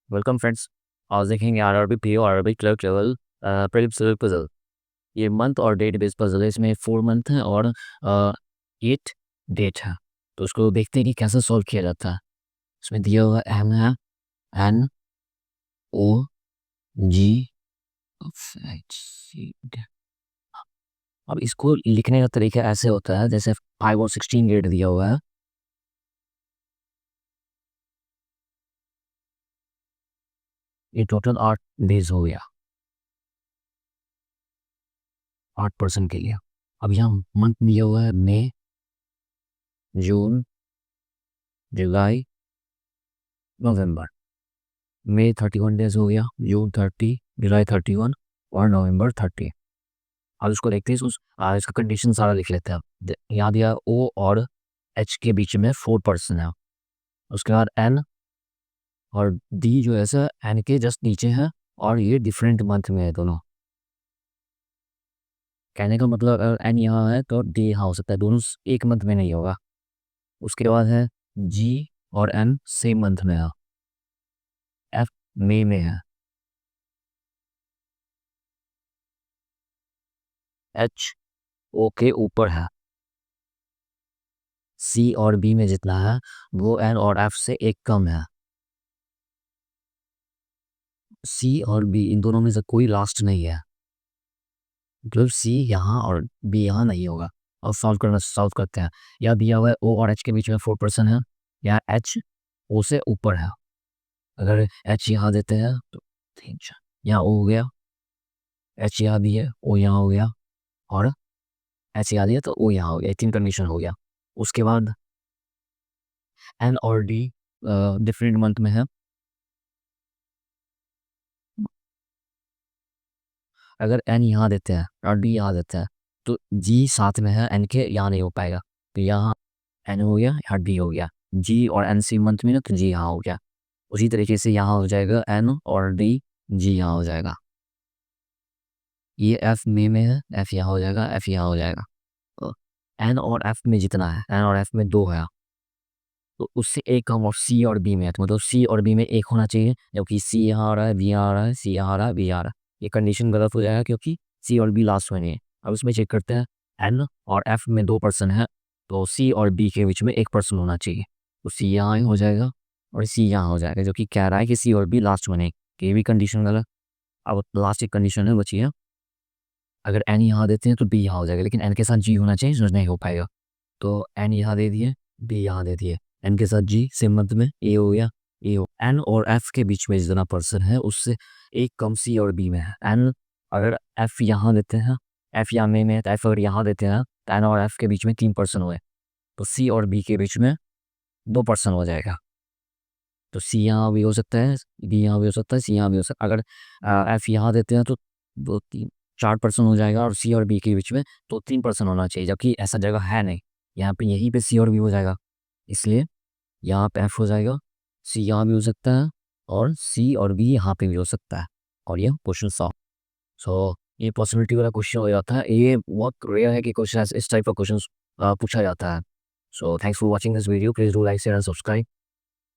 Welcome friends. आज देखेंगे RRB PO RRB clerk level prelims level puzzle. ये month और डेट बेस्ड पजल है। इसमें 4 मंथ है और 8 डेट है। तो उसको देखते हैं कि कैसे सॉल्व किया जाता है। इसमें दिया हुआ एम है एन ओ जी अब इसको लिखने का तरीका ऐसे होता है जैसे 5 और 16 डेट दिया हुआ है। ये टोटल 8 डेज हो गया 8 पर्सन के लिए। अब यहाँ मंथ दिया हुआ है मई जून जुलाई नवंबर। मई 31 डेज हो गया, जून 30, जुलाई 31 और नवंबर 30। अब उसको देखते हैं इसका कंडीशन सारा लिख लेते हैं। यहाँ दिया ओ और एच के बीच में 4 पर्सन है। उसके बाद एन और डी जो है सर एन के जस्ट नीचे है और ये डिफरेंट मंथ में है दोनों। कहने का मतलब अगर एन यहाँ है तो डी यहाँ हो सकता है, दोनों एक मंथ में नहीं होगा। उसके बाद है जी और एन सेम मंथ में है, एफ मई में है, एच ओ के ऊपर है, सी और बी में जितना है वो एन और एफ से एक कम है। सी और बी इन दोनों में से कोई लास्ट नहीं है, मतलब सी यहाँ और बी यहाँ नहीं होगा। और सॉल्व करते हैं। या दिया हुआ है ओ और एच के बीच में 4 पर्सन है, या एच ओ से ऊपर है। अगर एच यहाँ देते हैं तो 3 4 यहाँ ओ हो गया, एच यहाँ दी है ओ यहाँ हो गया, और एच यहाँ दिया तो ओ यहाँ हो गया। 3 कंडीशन हो गया। उसके बाद एन और डी डिफरेंट मंथ में है। अगर एन यहाँ देते हैं और डी यहाँ देते हैं तो जी साथ में है, एन के यहाँ नहीं हो पाएगा। तो यहाँ एन हो गया, यहाँ डी हो गया। जी और एन सी मंथ में ना तो जी यहाँ हो गया। उसी तरीके से यहाँ हो जाएगा एन और डी, जी यहाँ हो जाएगा। ये एफ में है, एफ यहाँ हो जाएगा, एफ यहाँ हो जाएगा। तो एन और एफ में जितना है, एन और एफ में 2 है तो उससे एक कम, और सी और बी में है तो मतलब सी और बी में 1 होना चाहिए, जबकि सी यहाँ आ रहा है, बी यहाँ आ रहा है, सी यहाँ आ रहा है, बी आ रहा है। ये कंडीशन गलत हो जाएगा क्योंकि सी और बी लास्ट में नहीं है। अब इसमें चेक करते हैं, एन और एफ में 2 पर्सन है तो सी और बी के बीच में 1 पर्सन होना चाहिए। तो सी यहाँ हो जाएगा और सी यहाँ हो जाएगा, जो कि कह रहा है कि सी और बी लास्ट में नहीं। तो ये भी कंडीशन गलत। अब लास्ट एक कंडीशन है बची है, अगर एन यहाँ देते हैं तो बी यहाँ हो जाएगा, लेकिन एन के साथ जी होना चाहिए, जो नहीं हो पाएगा। तो एन यहाँ दे दिए, बी यहाँ दे दिए, एन के साथ जी सेम मंथ में ए हो गया, ए हो। एन और एफ के बीच में जितना पर्सन है उससे एक कम सी और बी में है। एन अगर एफ यहाँ देते हैं, एफ यहाँ में है तो एफ अगर यहाँ देते हैं तो एन और एफ के बीच में 3 पर्सन हुए, तो सी और बी के बीच में 2 पर्सन हो जाएगा। तो सी यहाँ भी हो सकता है, बी यहाँ भी हो सकता है, सी यहाँ भी हो सकता है। अगर एफ यहाँ देते हैं तो 2 3 4 पर्सन हो जाएगा, और सी और बी के बीच में तो 3 पर्सन होना चाहिए, जबकि ऐसा जगह है नहीं। यहाँ पे यहीं पे सी और बी हो जाएगा, इसलिए यहाँ पे एफ हो जाएगा। सी यहाँ भी हो सकता है और सी और बी यहाँ पे भी हो सकता है, और ये क्वेश्चन सॉल्व। सो ये पॉसिबिलिटी वाला क्वेश्चन हो जाता है। ये बहुत रेयर है कि क्वेश्चन इस टाइप का क्वेश्चन पूछा जाता है। So thanks for watching this video, please do like share and subscribe.